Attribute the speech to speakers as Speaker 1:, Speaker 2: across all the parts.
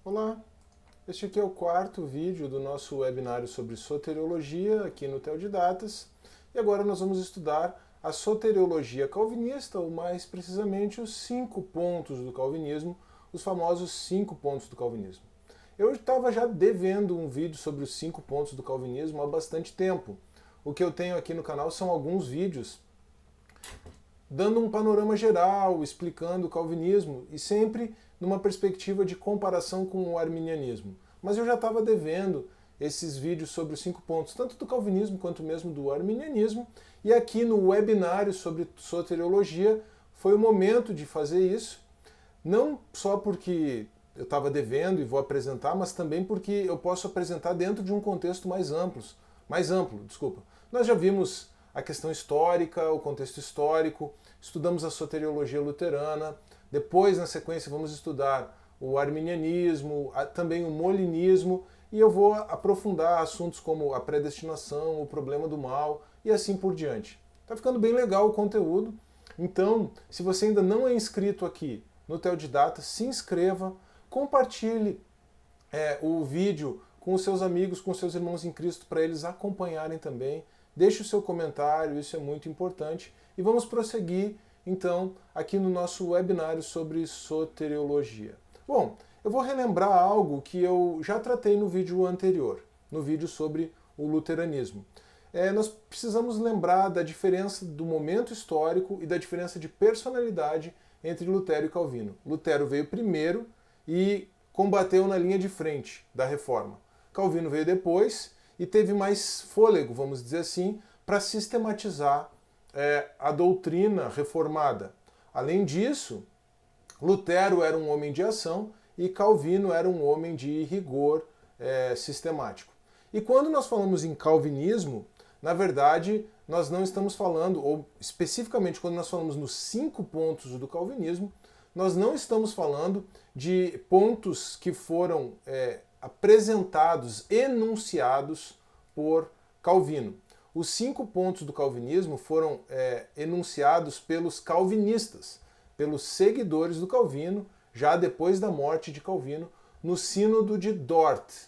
Speaker 1: Olá, este aqui é o quarto vídeo do nosso webinário sobre soteriologia aqui no Teodidatas e agora nós vamos estudar a soteriologia calvinista, ou mais precisamente os 5 pontos do calvinismo, os famosos 5 pontos do calvinismo. Eu estava já devendo um vídeo sobre os 5 pontos do calvinismo há bastante tempo. O que eu tenho aqui no canal são alguns vídeos dando um panorama geral, explicando o calvinismo e sempre numa perspectiva de comparação com o arminianismo. Mas eu já estava devendo esses vídeos sobre os 5 pontos, tanto do calvinismo quanto mesmo do arminianismo, e aqui no webinário sobre soteriologia foi o momento de fazer isso, não só porque eu estava devendo e vou apresentar, mas também porque eu posso apresentar dentro de um contexto mais amplo. Nós já vimos a questão histórica, o contexto histórico, estudamos a soteriologia luterana, depois, na sequência, vamos estudar o arminianismo, também o molinismo, e eu vou aprofundar assuntos como a predestinação, o problema do mal e assim por diante. Tá ficando bem legal o conteúdo, então, se você ainda não é inscrito aqui no Teodidata, se inscreva, compartilhe o vídeo com os seus amigos, com os seus irmãos em Cristo, para eles acompanharem também. Deixe o seu comentário, isso é muito importante. E vamos prosseguir, então, aqui no nosso webinário sobre soteriologia. Bom, eu vou relembrar algo que eu já tratei no vídeo anterior, no vídeo sobre o luteranismo. Nós precisamos lembrar da diferença do momento histórico e da diferença de personalidade entre Lutero e Calvino. Lutero veio primeiro e combateu na linha de frente da reforma. Calvino veio depois e teve mais fôlego, vamos dizer assim, para sistematizar a doutrina reformada. Além disso, Lutero era um homem de ação e Calvino era um homem de rigor sistemático. E quando nós falamos em calvinismo, na verdade, nós não estamos falando, ou especificamente quando nós falamos nos 5 pontos do calvinismo, nós não estamos falando de pontos que foram apresentados, enunciados por Calvino. Os 5 pontos do calvinismo foram enunciados pelos calvinistas, pelos seguidores do Calvino, já depois da morte de Calvino, no Sínodo de Dort,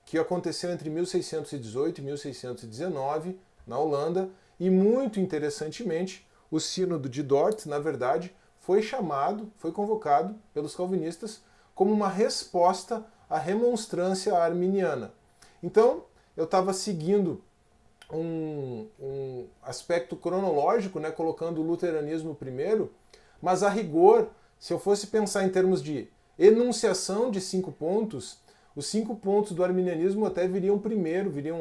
Speaker 1: que aconteceu entre 1618 e 1619, na Holanda, e muito interessantemente, o Sínodo de Dort, na verdade, foi convocado pelos calvinistas como uma resposta à remonstrância arminiana. Então, eu estava seguindo um aspecto cronológico, colocando o luteranismo primeiro, mas a rigor, se eu fosse pensar em termos de enunciação de 5 pontos, os 5 pontos do arminianismo até viriam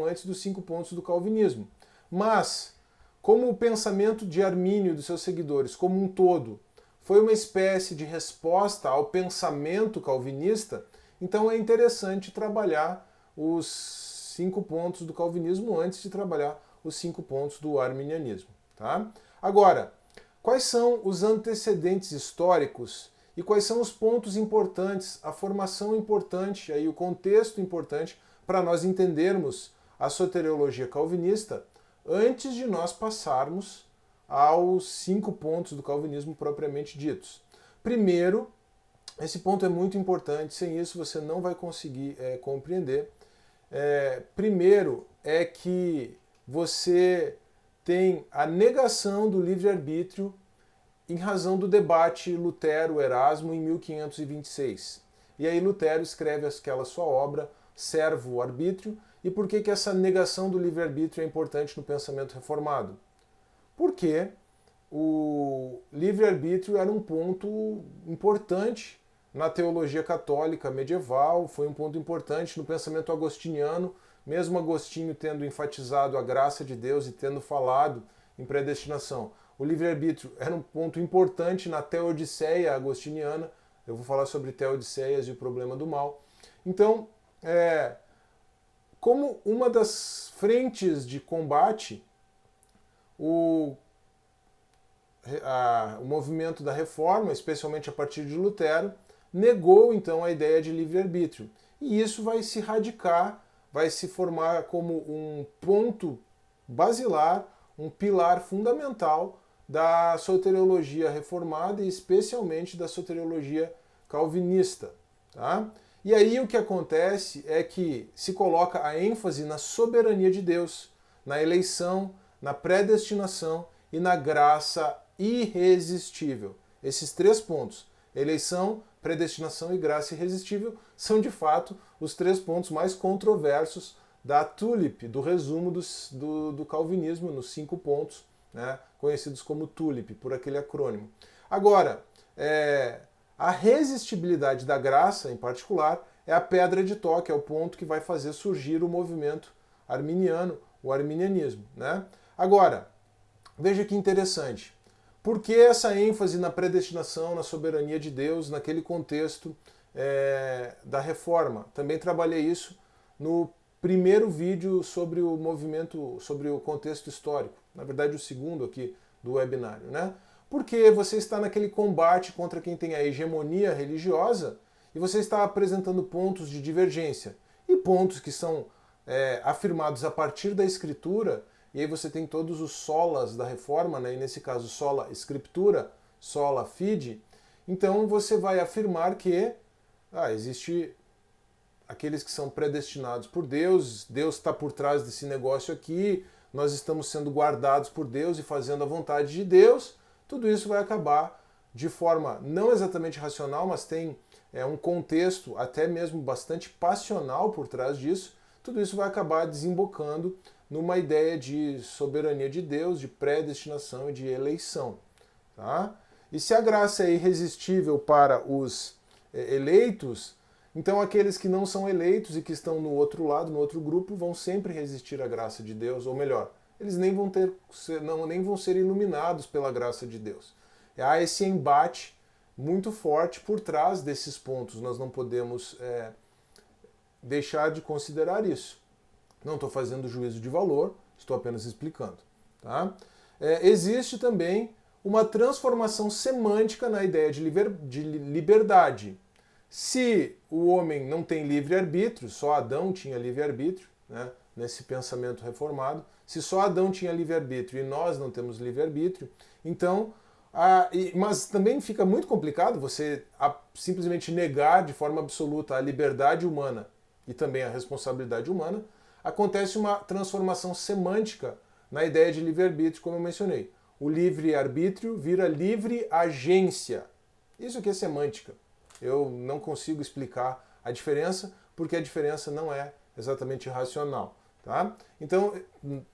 Speaker 1: antes dos 5 pontos do calvinismo. Mas, como o pensamento de Armínio e dos seus seguidores como um todo foi uma espécie de resposta ao pensamento calvinista, então é interessante trabalhar os 5 pontos do calvinismo antes de trabalhar os 5 pontos do arminianismo. Tá? Agora, quais são os antecedentes históricos e quais são os pontos importantes, a formação importante, aí, o contexto importante para nós entendermos a soteriologia calvinista antes de nós passarmos aos 5 pontos do calvinismo propriamente ditos. Primeiro, esse ponto é muito importante, sem isso você não vai conseguir compreender. Primeiro é que você tem a negação do livre-arbítrio em razão do debate Lutero-Erasmo em 1526. E aí Lutero escreve aquela sua obra, Servo-Arbítrio. E por que essa negação do livre-arbítrio é importante no pensamento reformado? Porque o livre-arbítrio era um ponto importante na teologia católica medieval, foi um ponto importante no pensamento agostiniano, mesmo Agostinho tendo enfatizado a graça de Deus e tendo falado em predestinação. O livre-arbítrio era um ponto importante na teodiceia agostiniana, eu vou falar sobre teodiceias e o problema do mal. Então, como uma das frentes de combate, o movimento da reforma, especialmente a partir de Lutero, negou então a ideia de livre-arbítrio. E isso vai se radicar, vai se formar como um ponto basilar, um pilar fundamental da soteriologia reformada e especialmente da soteriologia calvinista. Tá? E aí o que acontece é que se coloca a ênfase na soberania de Deus, na eleição, na predestinação e na graça irresistível. Esses 3 pontos, eleição, predestinação e graça irresistível, são de fato os 3 pontos mais controversos da TULIP, do resumo do calvinismo, nos 5 pontos, né, conhecidos como TULIP, por aquele acrônimo. Agora, a resistibilidade da graça, em particular, é a pedra de toque, é o ponto que vai fazer surgir o movimento arminiano, o arminianismo, né? Agora, veja que interessante. Por que essa ênfase na predestinação, na soberania de Deus, naquele contexto da reforma? Também trabalhei isso no primeiro vídeo sobre o movimento, sobre o contexto histórico. Na verdade, o segundo aqui do webinário, né? Porque você está naquele combate contra quem tem a hegemonia religiosa e você está apresentando pontos de divergência e pontos que são afirmados a partir da Escritura, e aí você tem todos os solas da reforma, né? E nesse caso sola Scriptura, sola fide, então você vai afirmar que existe aqueles que são predestinados por Deus, Deus está por trás desse negócio aqui, nós estamos sendo guardados por Deus e fazendo a vontade de Deus. Tudo isso vai acabar de forma não exatamente racional, mas tem um contexto até mesmo bastante passional por trás disso. Tudo isso vai acabar desembocando numa ideia de soberania de Deus, de predestinação e de eleição. Tá? E se a graça é irresistível para os eleitos, então aqueles que não são eleitos e que estão no outro lado, no outro grupo, vão sempre resistir à graça de Deus, ou melhor, eles nem vão ser iluminados pela graça de Deus. Há esse embate muito forte por trás desses pontos. Nós não podemos deixar de considerar isso. Não estou fazendo juízo de valor, estou apenas explicando. Tá? Existe também uma transformação semântica na ideia de liberdade. Se o homem não tem livre-arbítrio, só Adão tinha livre-arbítrio, né, nesse pensamento reformado, se só Adão tinha livre-arbítrio e nós não temos livre-arbítrio, então, mas também fica muito complicado você simplesmente negar de forma absoluta a liberdade humana e também a responsabilidade humana. Acontece uma transformação semântica na ideia de livre-arbítrio, como eu mencionei. O livre-arbítrio vira livre-agência. Isso aqui é semântica. Eu não consigo explicar a diferença, porque a diferença não é exatamente racional. Tá? Então,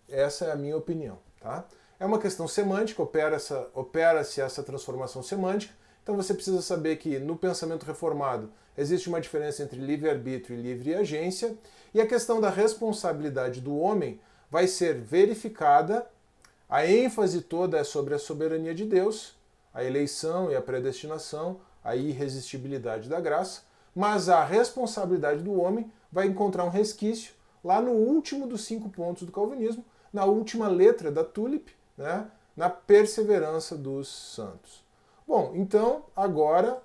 Speaker 1: essa é a minha opinião. Tá? É uma questão semântica, opera-se essa transformação semântica. Então você precisa saber que no pensamento reformado existe uma diferença entre livre-arbítrio e livre-agência, e a questão da responsabilidade do homem vai ser verificada, a ênfase toda é sobre a soberania de Deus, a eleição e a predestinação, a irresistibilidade da graça, mas a responsabilidade do homem vai encontrar um resquício lá no último dos 5 pontos do calvinismo, na última letra da TULIP, né, na perseverança dos santos. Bom, então agora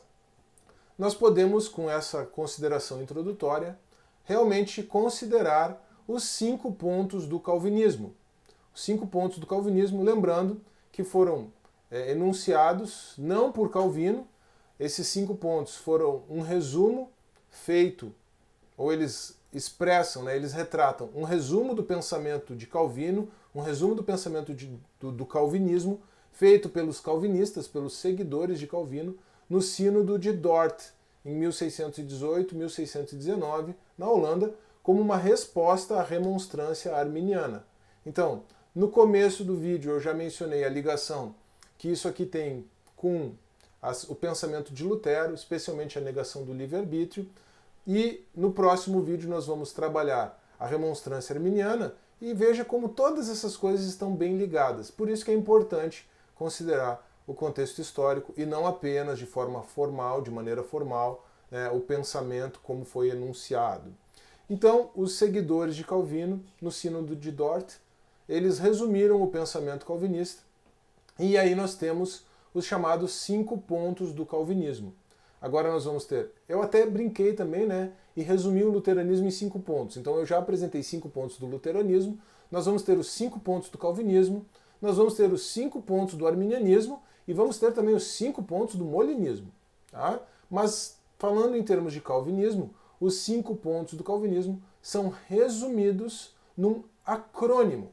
Speaker 1: nós podemos, com essa consideração introdutória, realmente considerar os 5 pontos do calvinismo. Os 5 pontos do calvinismo, lembrando que foram enunciados não por Calvino. Esses 5 pontos foram um resumo feito, ou eles expressam, né, eles retratam um resumo do pensamento de Calvino, um resumo do pensamento do calvinismo, feito pelos calvinistas, pelos seguidores de Calvino, no Sínodo de Dort, em 1618, 1619, na Holanda, como uma resposta à remonstrância arminiana. Então, no começo do vídeo eu já mencionei a ligação que isso aqui tem com o pensamento de Lutero, especialmente a negação do livre-arbítrio, e no próximo vídeo nós vamos trabalhar a remonstrância arminiana e veja como todas essas coisas estão bem ligadas. Por isso que é importante considerar o contexto histórico e não apenas de forma formal, de maneira formal, o pensamento como foi enunciado. Então, os seguidores de Calvino, no Sínodo de Dort, eles resumiram o pensamento calvinista e aí nós temos os chamados 5 pontos do calvinismo. Agora nós vamos ter, eu até brinquei também, né, e resumi o luteranismo em 5 pontos. Então eu já apresentei 5 pontos do luteranismo, nós vamos ter os 5 pontos do calvinismo, nós vamos ter os 5 pontos do arminianismo e vamos ter também os 5 pontos do molinismo. Tá? Mas falando em termos de calvinismo, os 5 pontos do calvinismo são resumidos num acrônimo.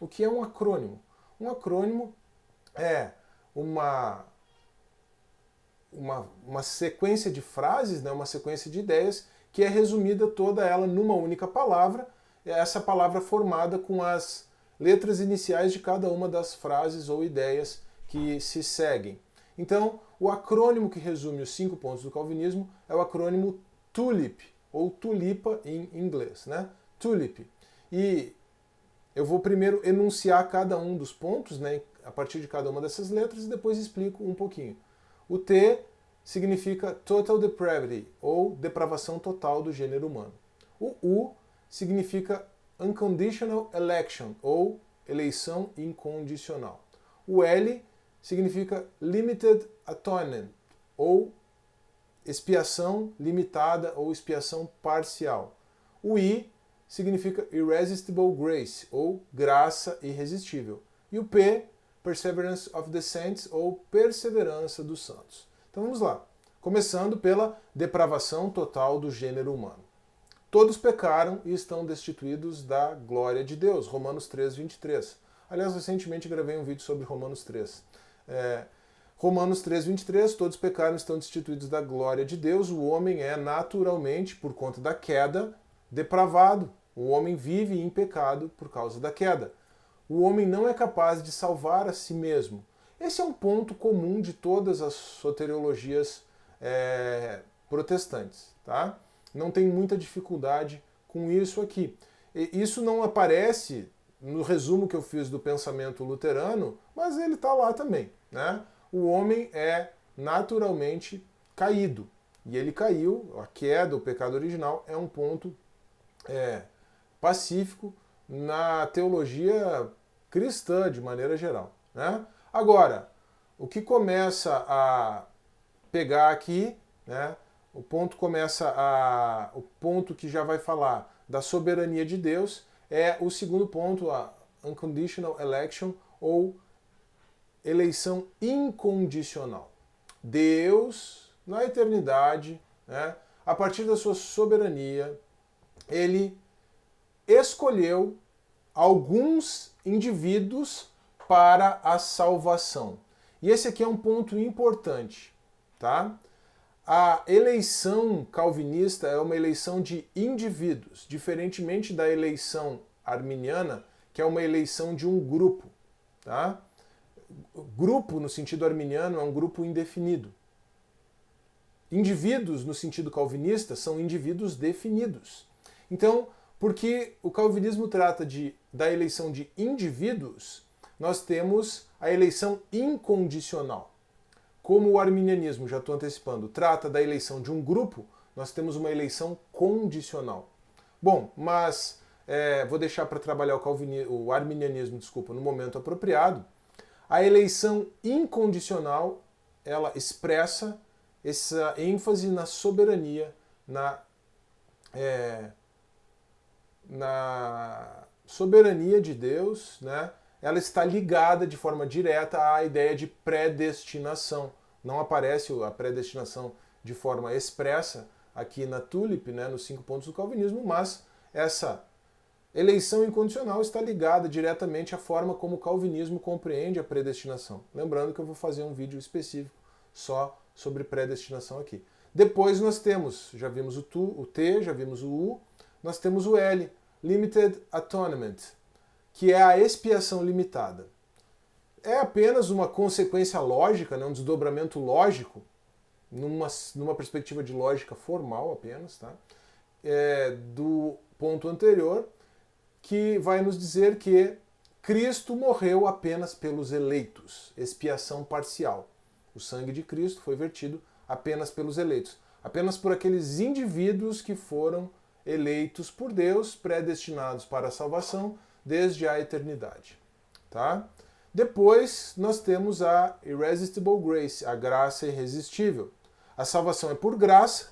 Speaker 1: O que é um acrônimo? Um acrônimo é uma sequência de frases, né, uma sequência de ideias que é resumida toda ela numa única palavra, essa palavra formada com as letras iniciais de cada uma das frases ou ideias que se seguem. Então, o acrônimo que resume os 5 pontos do calvinismo é o acrônimo TULIP, ou tulipa em inglês, né? TULIP. E eu vou primeiro enunciar cada um dos pontos, né, a partir de cada uma dessas letras, e depois explico um pouquinho. O T significa Total Depravity, ou depravação total do gênero humano. O U significa Unconditional Election, ou eleição incondicional. O L significa Limited Atonement, ou expiação limitada ou expiação parcial. O I significa Irresistible Grace, ou graça irresistível. E o P, Perseverance of the Saints, ou perseverança dos santos. Então vamos lá. Começando pela depravação total do gênero humano. Todos pecaram e estão destituídos da glória de Deus. Romanos 3, 23. Aliás, recentemente gravei um vídeo sobre Romanos 3. Romanos 3, 23, todos pecaram e estão destituídos da glória de Deus. O homem é naturalmente, por conta da queda, depravado. O homem vive em pecado por causa da queda. O homem não é capaz de salvar a si mesmo. Esse é um ponto comum de todas as soteriologias protestantes, tá? Não tem muita dificuldade com isso aqui. Isso não aparece no resumo que eu fiz do pensamento luterano, mas ele está lá também, né? O homem é naturalmente caído. E ele caiu, a queda, o pecado original, é um ponto pacífico na teologia cristã, de maneira geral, né? Agora, o que começa a pegar aqui, né? O ponto que já vai falar da soberania de Deus é o segundo ponto, a unconditional election, ou eleição incondicional. Deus, na eternidade, né, a partir da sua soberania, ele escolheu alguns indivíduos para a salvação. E esse aqui é um ponto importante, tá? A eleição calvinista é uma eleição de indivíduos, diferentemente da eleição arminiana, que é uma eleição de um grupo, tá? Grupo, no sentido arminiano, é um grupo indefinido. Indivíduos, no sentido calvinista, são indivíduos definidos. Então, porque o calvinismo trata da eleição de indivíduos, nós temos a eleição incondicional. Como o arminianismo, já estou antecipando, trata da eleição de um grupo, nós temos uma eleição condicional. Bom, mas vou deixar para trabalhar o arminianismo, no momento apropriado. A eleição incondicional, ela expressa essa ênfase na soberania, na soberania de Deus, né? Ela está ligada de forma direta à ideia de predestinação. Não aparece a predestinação de forma expressa aqui na TULIP, né, nos 5 pontos do calvinismo, mas essa eleição incondicional está ligada diretamente à forma como o calvinismo compreende a predestinação. Lembrando que eu vou fazer um vídeo específico só sobre predestinação aqui. Depois nós temos, já vimos o T, já vimos o U, nós temos o L, Limited Atonement, que é a expiação limitada. É apenas uma consequência lógica, né, um desdobramento lógico, numa perspectiva de lógica formal apenas, tá? Do ponto anterior, que vai nos dizer que Cristo morreu apenas pelos eleitos, expiação parcial. O sangue de Cristo foi vertido apenas pelos eleitos, apenas por aqueles indivíduos que foram eleitos por Deus, predestinados para a salvação desde a eternidade. Tá? Depois nós temos a Irresistible Grace, a graça irresistível. A salvação é por graça.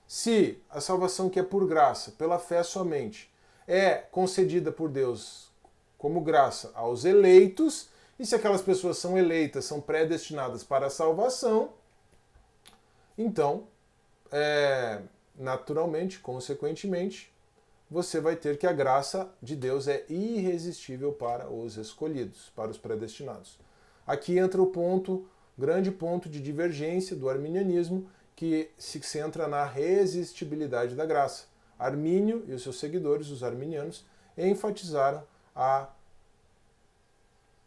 Speaker 1: Se a salvação que é por graça, pela fé somente, é concedida por Deus como graça aos eleitos, e se aquelas pessoas são eleitas, são predestinadas para a salvação, então naturalmente, consequentemente, você vai ter que a graça de Deus é irresistível para os escolhidos, para os predestinados. Aqui entra o grande ponto de divergência do arminianismo, que se centra na resistibilidade da graça. Armínio e os seus seguidores, os arminianos, enfatizaram a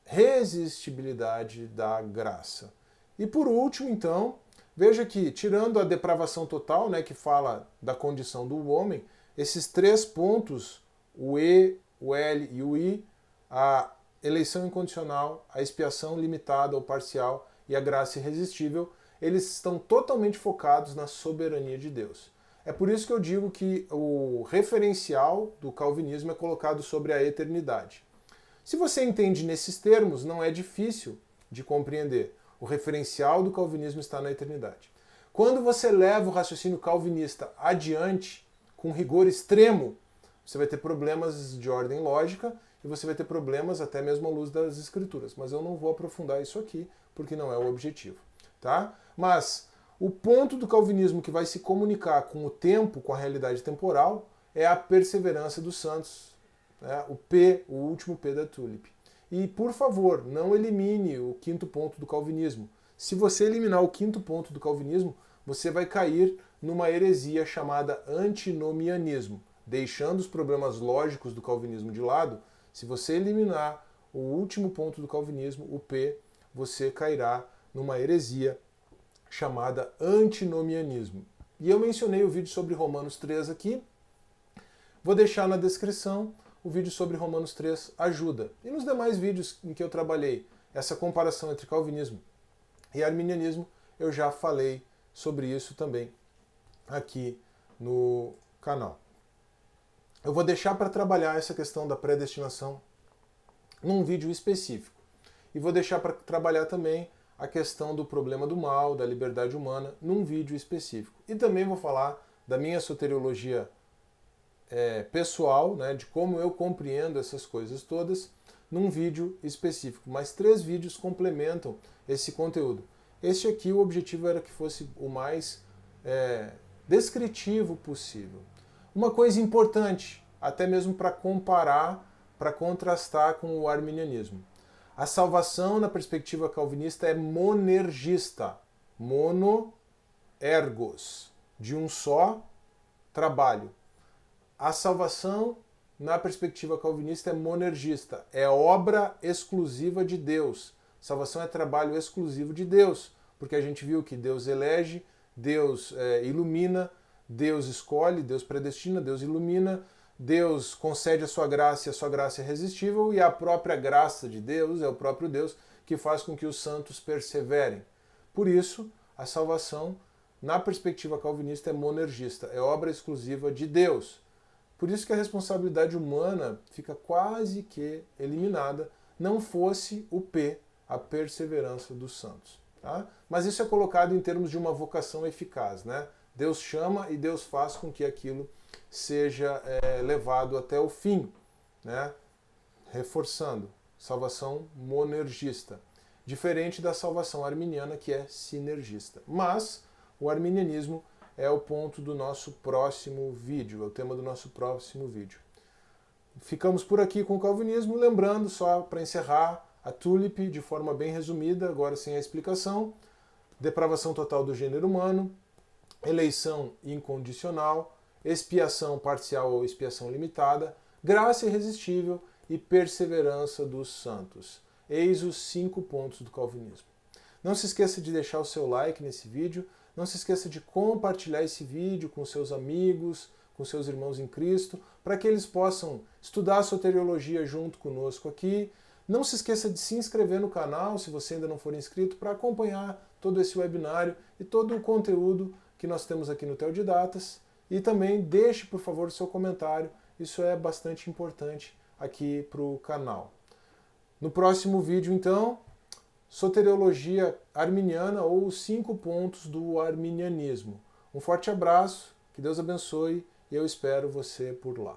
Speaker 1: resistibilidade da graça. E por último, então, veja que, tirando a depravação total, né, que fala da condição do homem, esses três pontos, o E, o L e o I, a eleição incondicional, a expiação limitada ou parcial e a graça irresistível, eles estão totalmente focados na soberania de Deus. É por isso que eu digo que o referencial do calvinismo é colocado sobre a eternidade. Se você entende nesses termos, não é difícil de compreender. O referencial do calvinismo está na eternidade. Quando você leva o raciocínio calvinista adiante, com rigor extremo, você vai ter problemas de ordem lógica e você vai ter problemas até mesmo à luz das escrituras. Mas eu não vou aprofundar isso aqui, porque não é o objetivo. Tá? Mas o ponto do calvinismo que vai se comunicar com o tempo, com a realidade temporal, é a perseverança dos santos. Né? O P, o último P da Tulip. E, por favor, não elimine o quinto ponto do calvinismo. Se você eliminar o quinto ponto do calvinismo, você vai cair numa heresia chamada antinomianismo. Deixando os problemas lógicos do calvinismo de lado, se você eliminar o último ponto do calvinismo, o P, você cairá numa heresia chamada antinomianismo. E eu mencionei o vídeo sobre Romanos 3 aqui. Vou deixar na descrição o vídeo sobre Romanos 3 ajuda. E nos demais vídeos em que eu trabalhei essa comparação entre calvinismo e arminianismo, eu já falei sobre isso também aqui no canal. Eu vou deixar para trabalhar essa questão da predestinação num vídeo específico. E vou deixar para trabalhar também a questão do problema do mal, da liberdade humana, num vídeo específico. E também vou falar da minha soteriologia pessoal, né, de como eu compreendo essas coisas todas, num vídeo específico. Mas 3 vídeos complementam esse conteúdo. Este aqui, o objetivo era que fosse o mais descritivo possível. Uma coisa importante, até mesmo para comparar, para contrastar com o arminianismo. A salvação, na perspectiva calvinista, é monergista. Mono, ergos, de um só trabalho. A salvação, na perspectiva calvinista, é monergista. É obra exclusiva de Deus. Salvação é trabalho exclusivo de Deus, porque a gente viu que Deus elege, Deus ilumina, Deus escolhe, Deus predestina, Deus ilumina, Deus concede a sua graça e a sua graça é irresistível, e a própria graça de Deus é o próprio Deus que faz com que os santos perseverem. Por isso, a salvação, na perspectiva calvinista, é monergista, é obra exclusiva de Deus. Por isso que a responsabilidade humana fica quase que eliminada, não fosse o P, a perseverança dos santos. Tá? Mas isso é colocado em termos de uma vocação eficaz, né? Deus chama e Deus faz com que aquilo seja levado até o fim, né? Reforçando, salvação monergista, diferente da salvação arminiana, que é sinergista. Mas o arminianismo é o ponto do nosso próximo vídeo, é o tema do nosso próximo vídeo. Ficamos por aqui com o calvinismo, lembrando, só para encerrar, a Tulip, de forma bem resumida, agora sem a explicação: depravação total do gênero humano, eleição incondicional, expiação parcial ou expiação limitada, graça irresistível e perseverança dos santos. Eis os 5 pontos do calvinismo. Não se esqueça de deixar o seu like nesse vídeo, não se esqueça de compartilhar esse vídeo com seus amigos, com seus irmãos em Cristo, para que eles possam estudar a soteriologia junto conosco aqui. Não se esqueça de se inscrever no canal, se você ainda não for inscrito, para acompanhar todo esse webinário e todo o conteúdo que nós temos aqui no Teodidatas. E também deixe, por favor, o seu comentário, isso é bastante importante aqui para o canal. No próximo vídeo, então, soteriologia arminiana ou os 5 pontos do arminianismo. Um forte abraço, que Deus abençoe e eu espero você por lá.